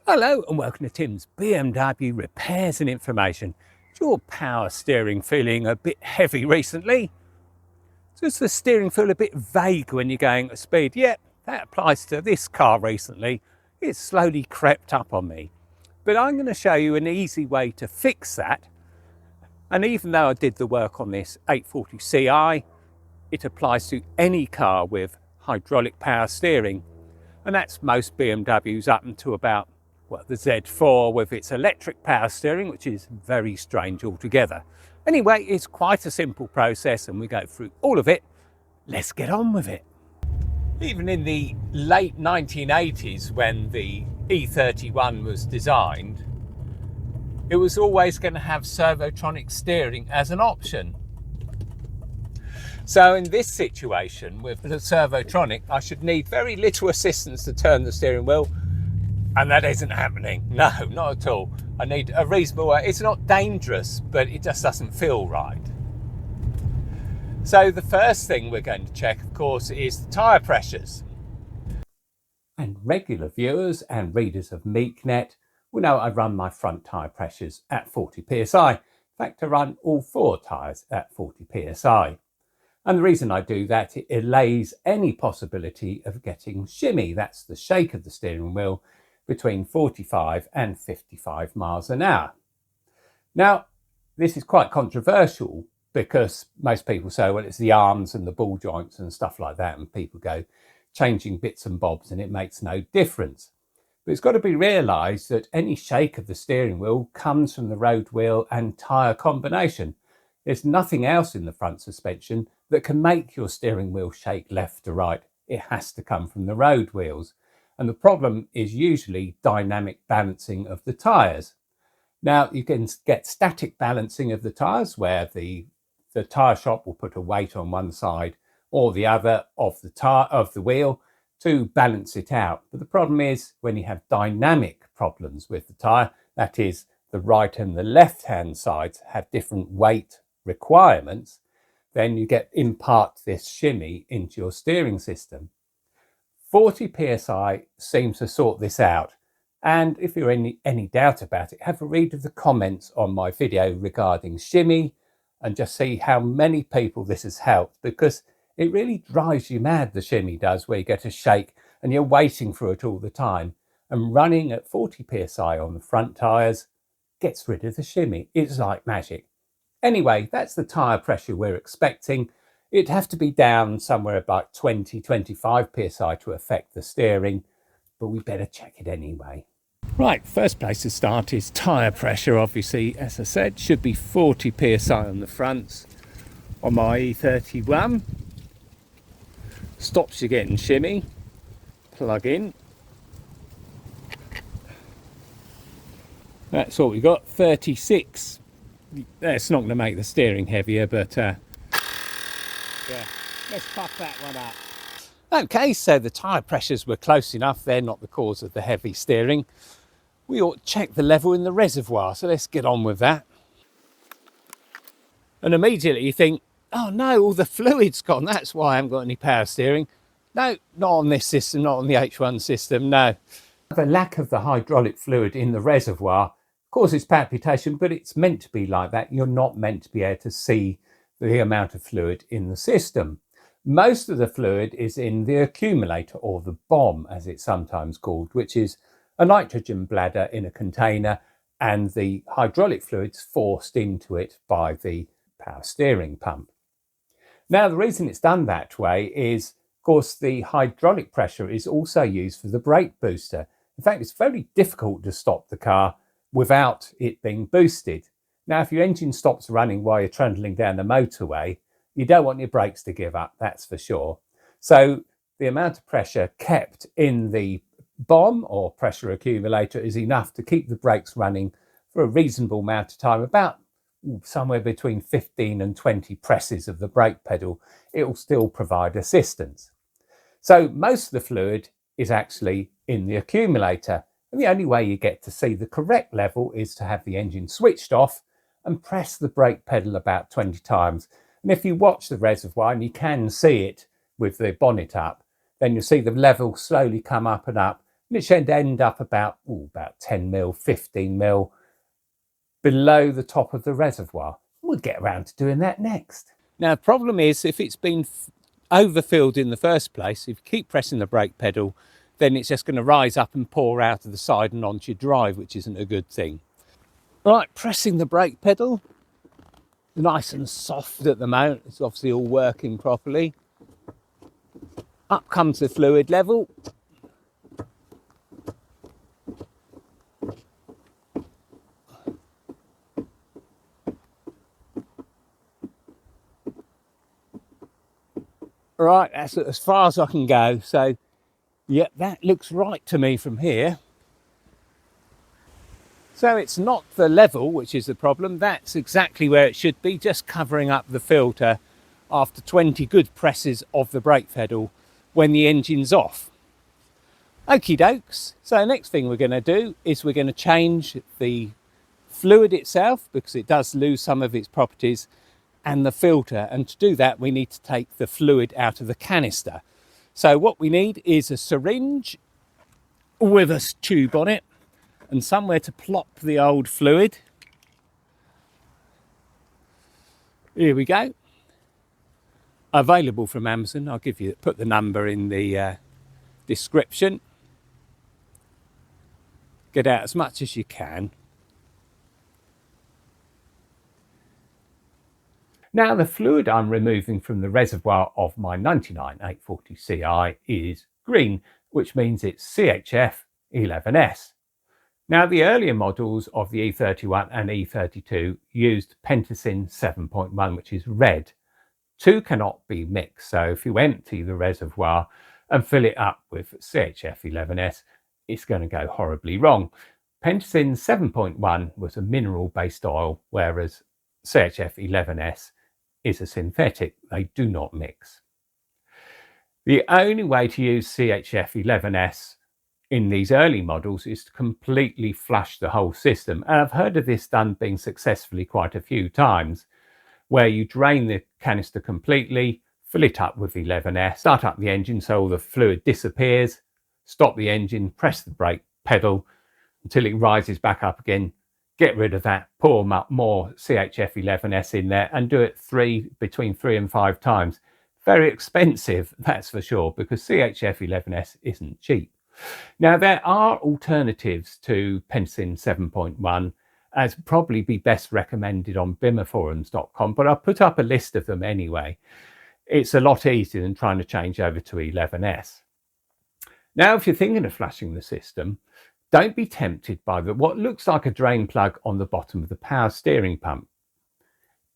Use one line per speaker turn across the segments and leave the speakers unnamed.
Hello and welcome to Tim's BMW Repairs and Information. Is your power steering feeling a bit heavy recently? Does the steering feel a bit vague when you're going at speed? Yep, that applies to this car recently. It's slowly crept up on me. But I'm going to show you an easy way to fix that. And even though I did the work on this 840 Ci, it applies to any car with hydraulic power steering. And that's most BMWs up until about the Z4 with its electric power steering, which is very strange altogether. Anyway, it's quite a simple process and we go through all of it. Let's get on with it. Even in the late 1980s, when the E31 was designed, it was always going to have Servotronic steering as an option. So in this situation with the Servotronic, I should need very little assistance to turn the steering wheel. And that isn't happening. No, not at all. I need a reasonable way. It's not dangerous, but it just doesn't feel right. So the first thing we're going to check, of course, is the tyre pressures. And regular viewers and readers of MeekNet will know I run my front tyre pressures at 40 psi. In fact, I run all four tyres at 40 psi. And the reason I do that, it allays any possibility of getting shimmy. That's the shake of the steering wheel between 45 and 55 miles an hour. Now, this is quite controversial because most people say, well, it's the arms and the ball joints and stuff like that, and people go changing bits and bobs and it makes no difference. But it's got to be realised that any shake of the steering wheel comes from the road wheel and tyre combination. There's nothing else in the front suspension that can make your steering wheel shake left to right. It has to come from the road wheels. And the problem is usually dynamic balancing of the tyres. Now, you can get static balancing of the tyres where the tyre shop will put a weight on one side or the other of the wheel to balance it out. But the problem is when you have dynamic problems with the tyre, that is the right and the left hand sides have different weight requirements, then you impart this shimmy into your steering system. 40 psi seems to sort this out, and if you're in any doubt about it, have a read of the comments on my video regarding shimmy and just see how many people this has helped, because it really drives you mad, the shimmy does, where you get a shake and you're waiting for it all the time. And running at 40 psi on the front tyres gets rid of the shimmy. It's like magic. Anyway, that's the tyre pressure we're expecting. It'd have to be down somewhere about 20-25 psi to affect the steering, but we better check it anyway. Right, first place to start is tyre pressure. Obviously, as I said, should be 40 psi on the fronts. On my E31, stops you getting shimmy. Plug in. That's what we got, 36. That's not going to make the steering heavier, but yeah, let's pop that one up. Okay, so the tyre pressures were close enough. They're not the cause of the heavy steering. We ought to check the level in the reservoir, so let's get on with that. And immediately you think, oh no, all the fluid's gone. That's why I haven't got any power steering. No, not on this system, not on the H1 system, no. The lack of the hydraulic fluid in the reservoir causes palpitation, but it's meant to be like that. You're not meant to be able to see the amount of fluid in the system. Most of the fluid is in the accumulator, or the bomb as it's sometimes called, which is a nitrogen bladder in a container, and the hydraulic fluid's forced into it by the power steering pump. Now, the reason it's done that way is, of course, the hydraulic pressure is also used for the brake booster. In fact, it's very difficult to stop the car without it being boosted. Now, if your engine stops running while you're trundling down the motorway, you don't want your brakes to give up, that's for sure. So the amount of pressure kept in the bomb or pressure accumulator is enough to keep the brakes running for a reasonable amount of time, about somewhere between 15 and 20 presses of the brake pedal. It will still provide assistance. So most of the fluid is actually in the accumulator. And the only way you get to see the correct level is to have the engine switched off and press the brake pedal about 20 times. And if you watch the reservoir, and you can see it with the bonnet up, then you'll see the level slowly come up and up And it should end up about 10 mil, 15 mil below the top of the reservoir. We'll get around to doing that next. Now, the problem is if it's been overfilled in the first place, if you keep pressing the brake pedal, then it's just going to rise up and pour out of the side and onto your drive, which isn't a good thing. Right, pressing the brake pedal, nice and soft at the moment. It's obviously all working properly. Up comes the fluid level. Right, that's as far as I can go. So, yeah, that looks right to me from here. So it's not the level which is the problem. That's exactly where it should be, just covering up the filter after 20 good presses of the brake pedal when the engine's off. Okie dokes. So the next thing we're going to do is we're going to change the fluid itself, because it does lose some of its properties, and the filter. And to do that, we need to take the fluid out of the canister. So what we need is a syringe with a tube on it and somewhere to plop the old fluid. Here we go. Available from Amazon. I'll put the number in the description. Get out as much as you can. Now, the fluid I'm removing from the reservoir of my 99 840 Ci is green, which means it's CHF 11S. Now, the earlier models of the E31 and E32 used Pentosin 7.1, which is red. Two cannot be mixed, so if you empty the reservoir and fill it up with CHF 11S, it's going to go horribly wrong. Pentosin 7.1 was a mineral-based oil, whereas CHF 11S is a synthetic. They do not mix. The only way to use CHF 11S in these early models is to completely flush the whole system. And I've heard of this done being successfully quite a few times, where you drain the canister completely, fill it up with 11S, start up the engine so all the fluid disappears, stop the engine, press the brake pedal until it rises back up again, get rid of that, pour more CHF 11S in there and do it between 3 and 5 times. Very expensive, that's for sure, because CHF 11S isn't cheap. Now, there are alternatives to Pentosin 7.1, as probably be best recommended on bimmerforums.com, but I'll put up a list of them anyway. It's a lot easier than trying to change over to 11S. Now, if you're thinking of flushing the system, don't be tempted by what looks like a drain plug on the bottom of the power steering pump.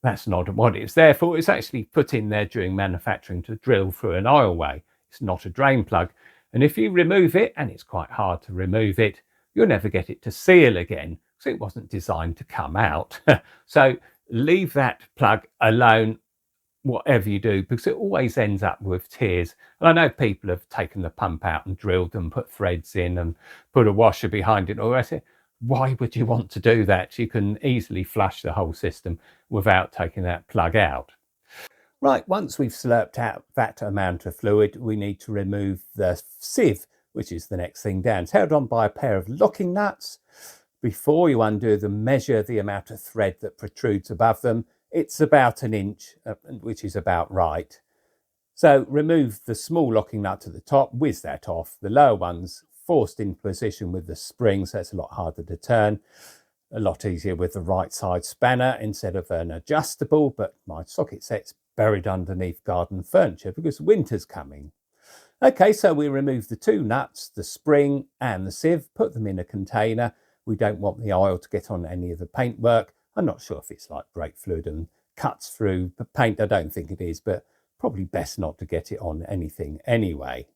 That's not what it's there for. It's actually put in there during manufacturing to drill through an oilway. It's not a drain plug. And if you remove it, and it's quite hard to remove it, you'll never get it to seal again, because it wasn't designed to come out. So leave that plug alone, whatever you do, because it always ends up with tears. And I know people have taken the pump out and drilled and put threads in and put a washer behind it. Or I say, why would you want to do that? You can easily flush the whole system without taking that plug out. Right, once we've slurped out that amount of fluid, we need to remove the sieve, which is the next thing down. It's held on by a pair of locking nuts. Before you undo them, measure the amount of thread that protrudes above them. It's about 1 inch, which is about right. So remove the small locking nut at the top, whiz that off. The lower one's forced in position with the spring, so it's a lot harder to turn. A lot easier with the right side spanner instead of an adjustable, but my socket set's buried underneath garden furniture because winter's coming. Okay, so we remove the 2 nuts, the spring and the sieve, put them in a container. We don't want the oil to get on any of the paintwork. I'm not sure if it's like brake fluid and cuts through the paint. I don't think it is, but probably best not to get it on anything anyway.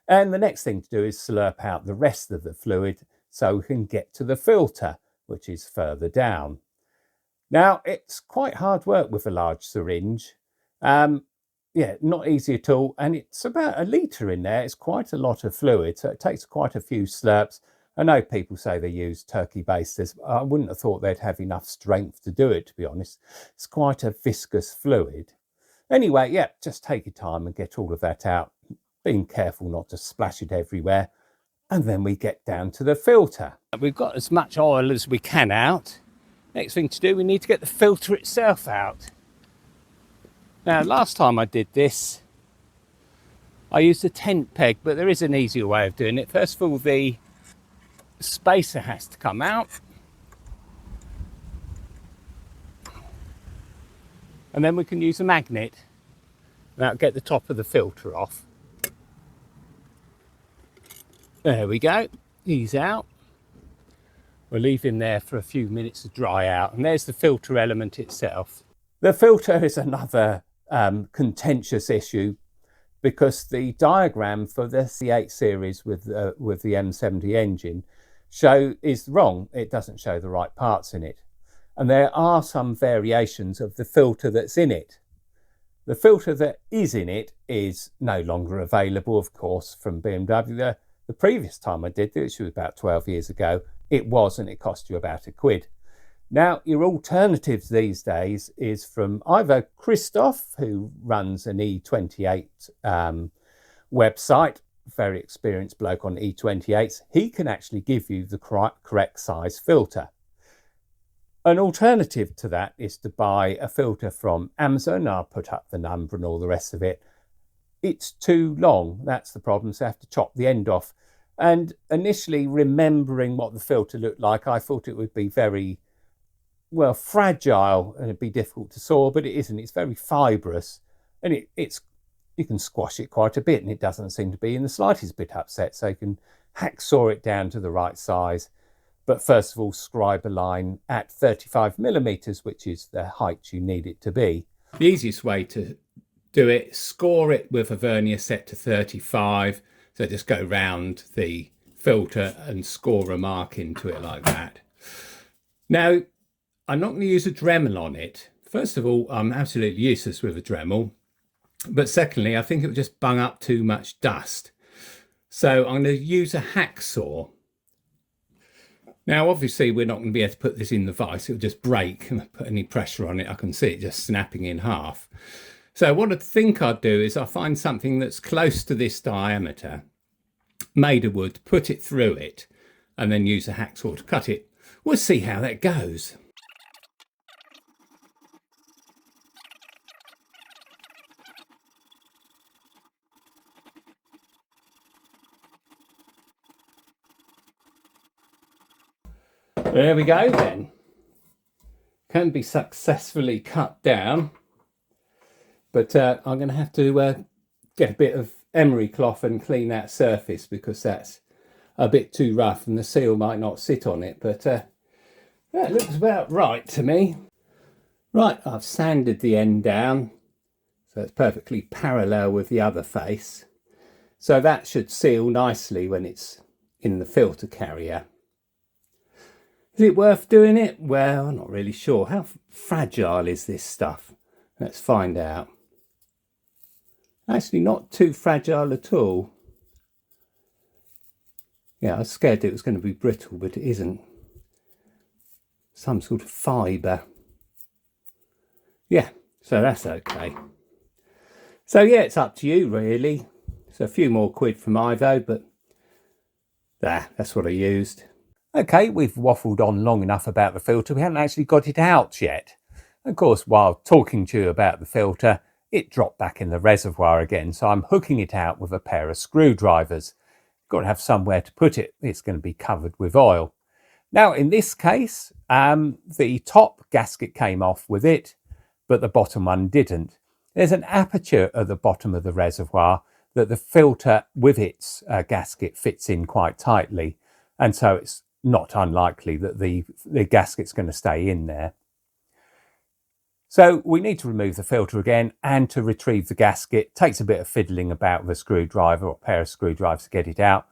And the next thing to do is slurp out the rest of the fluid so we can get to the filter, which is further down. Now, it's quite hard work with a large syringe. Yeah, not easy at all. And it's about 1 litre in there. It's quite a lot of fluid, so it takes quite a few slurps. I know people say they use turkey basters. I wouldn't have thought they'd have enough strength to do it, to be honest. It's quite a viscous fluid. Anyway, yeah, just take your time and get all of that out. Being careful not to splash it everywhere. And then we get down to the filter. We've got as much oil as we can out. Next thing to do, we need to get the filter itself out. Now, last time I did this, I used a tent peg, but there is an easier way of doing it. First of all, the spacer has to come out. And then we can use a magnet. That'll get the top of the filter off. There we go. He's out. We'll leave him there for a few minutes to dry out. And there's the filter element itself. The filter is another contentious issue, because the diagram for the C8 series with the M70 engine is wrong. It doesn't show the right parts in it. And there are some variations of the filter that's in it. The filter that is in it is no longer available, of course, from BMW. The previous time I did this, which was about 12 years ago, it was, and it cost you about £1. Now, your alternatives these days is from either Christoph, who runs an E28 website, very experienced bloke on E28s. He can actually give you the correct size filter. An alternative to that is to buy a filter from Amazon. I'll put up the number and all the rest of it. It's too long. That's the problem. So I have to chop the end off. And initially, remembering what the filter looked like, I thought it would be very, well, fragile and it'd be difficult to saw, but it isn't. It's very fibrous, and you can squash it quite a bit, and it doesn't seem to be in the slightest bit upset. So you can hacksaw it down to the right size. But first of all, scribe a line at 35mm, which is the height you need it to be. The easiest way to do it, score it with a vernier set to 35. So just go round the filter and score a mark into it like that. Now, I'm not going to use a Dremel on it. First of all, I'm absolutely useless with a Dremel. But secondly, I think it would just bung up too much dust. So I'm going to use a hacksaw. Now, obviously, we're not going to be able to put this in the vise. It'll just break and put any pressure on it. I can see it just snapping in half. So what I think I'd do is I'll find something that's close to this diameter, made of wood, put it through it, and then use a hacksaw to cut it. We'll see how that goes. There we go then. Can be successfully cut down, but I'm going to have to get a bit of emery cloth and clean that surface, because that's a bit too rough and the seal might not sit on it, but that looks about right to me. Right, I've sanded the end down so it's perfectly parallel with the other face, so that should seal nicely when it's in the filter carrier. Is it worth doing it? Well, I'm not really sure. How fragile is this stuff? Let's find out. Actually, not too fragile at all. Yeah, I was scared it was going to be brittle, but it isn't. Some sort of fibre. Yeah, so that's okay. So yeah, it's up to you really. It's a few more quid from Ivo, but that's what I used. Okay, we've waffled on long enough about the filter. We haven't actually got it out yet. Of course, while talking to you about the filter, it dropped back in the reservoir again. So I'm hooking it out with a pair of screwdrivers. Got to have somewhere to put it. It's going to be covered with oil. Now, in this case, the top gasket came off with it, but the bottom one didn't. There's an aperture at the bottom of the reservoir that the filter with its gasket fits in quite tightly. And so it's not unlikely that the gasket's going to stay in there. So we need to remove the filter again, and to retrieve the gasket it takes a bit of fiddling about with a screwdriver or a pair of screwdrivers to get it out.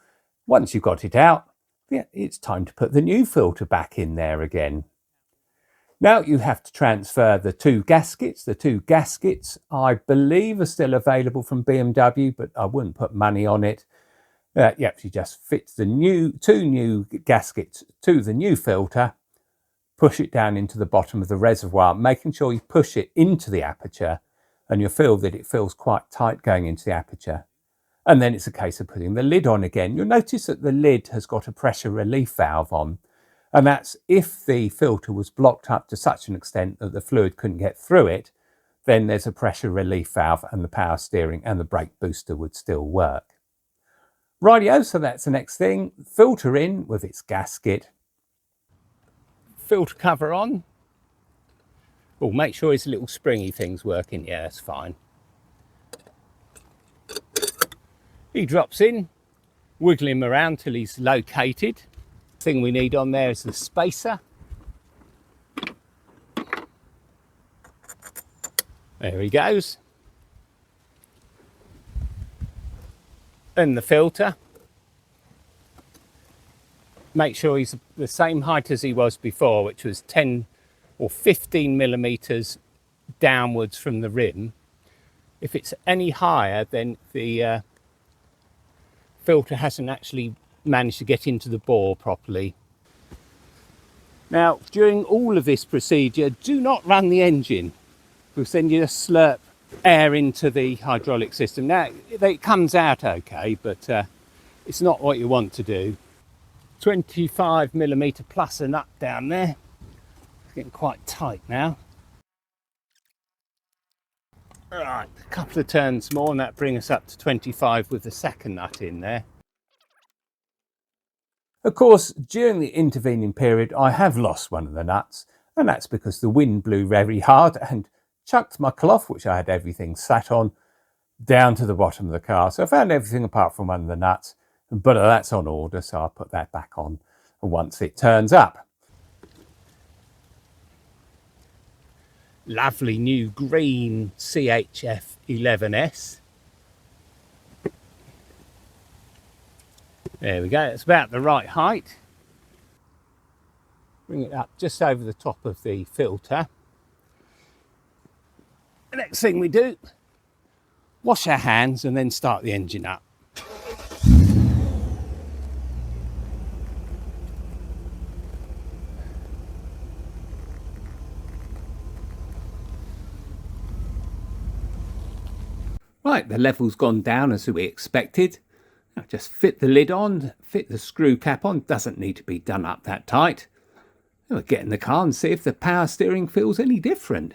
Once you've got it out, yeah, it's time to put the new filter back in there again. Now you have to transfer the two gaskets. The two gaskets, I believe, are still available from BMW, but I wouldn't put money on it. Yep, you just fit the two new gaskets to the new filter, push it down into the bottom of the reservoir, making sure you push it into the aperture, and you'll feel that it feels quite tight going into the aperture. And then it's a case of putting the lid on again. You'll notice that the lid has got a pressure relief valve on, and that's if the filter was blocked up to such an extent that the fluid couldn't get through it, then there's a pressure relief valve and the power steering and the brake booster would still work. Rightio, so that's the next thing. Filter in with its gasket. Filter cover on. Oh, make sure his little springy thing's working. Yeah, that's fine. He drops in, wiggle him around till he's located. Thing we need on there is the spacer. There he goes. And the filter. Make sure he's the same height as he was before, which was 10 or 15 millimeters downwards from the rim. If it's any higher, then the filter hasn't actually managed to get into the bore properly. Now, during all of this procedure, do not run the engine, because then you just slurp air into the hydraulic system. Now, it comes out okay, but it's not what you want to do. 25 millimeter plus a nut down there. It's getting quite tight now. Right, a couple of turns more and that brings us up to 25 with the second nut in there. Of course, during the intervening period, I have lost one of the nuts, and that's because the wind blew very hard and chucked my cloth, which I had everything sat on, down to the bottom of the car. So I found everything apart from one of the nuts, but that's on order, so I'll put that back on once it turns up. Lovely new green CHF 11S. There we go, it's about the right height. Bring it up just over the top of the filter. The next thing we do, wash our hands and then start the engine up. Right, the level's gone down as we expected. Now just fit the lid on, fit the screw cap on, doesn't need to be done up that tight. Now we'll get in the car and see if the power steering feels any different.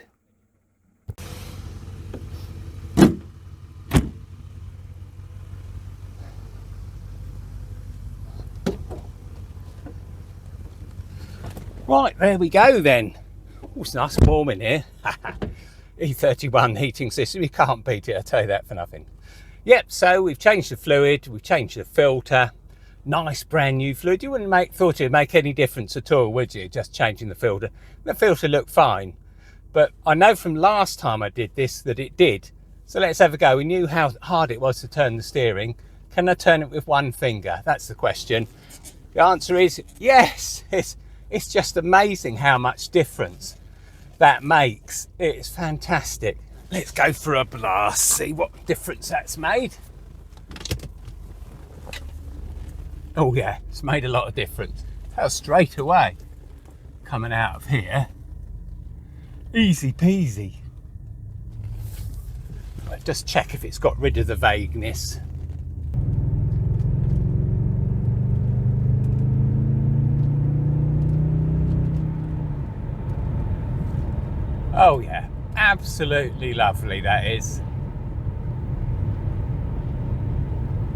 Right, there we go then. Oh, it's nice and warm in here. E31 heating system, you can't beat it, I'll tell you that for nothing. Yep, so we've changed the fluid, we've changed the filter. Nice brand new fluid. You wouldn't thought it'd make any difference at all, would you? Just changing the filter. The filter looked fine, but I know from last time I did this that it did. So let's have a go. We knew how hard it was to turn the steering. Can I turn it with one finger? That's the question. The answer is yes. It's just amazing how much difference that makes. It's fantastic. Let's go for a blast, see what difference that's made. Oh yeah, it's made a lot of difference. How straight away coming out of here, easy peasy. Let's just check if it's got rid of the vagueness. Oh yeah, absolutely lovely that is.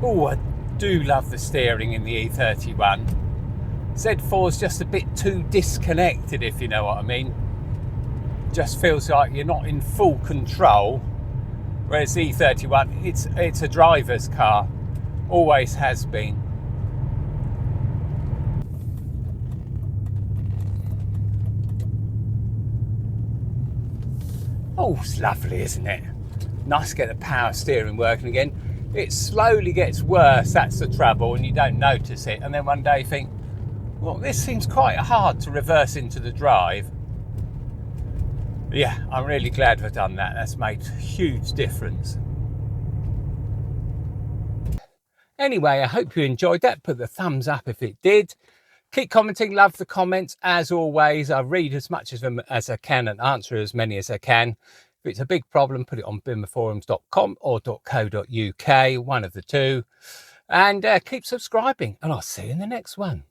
Oh, I do love the steering in the E31. Z4 is just a bit too disconnected, if you know what I mean. Just feels like you're not in full control, whereas the E31, it's a driver's car, always has been. Oh, it's lovely, isn't it? Nice to get the power steering working again. It slowly gets worse, that's the trouble, and you don't notice it. And then one day you think, well, this seems quite hard to reverse into the drive. Yeah, I'm really glad I've done that. That's made a huge difference. Anyway, I hope you enjoyed that. Put the thumbs up if it did. Keep commenting, love the comments. As always, I read as much of them as I can and answer as many as I can. If it's a big problem, put it on bimmerforums.com or .co.uk, one of the two. And keep subscribing, and I'll see you in the next one.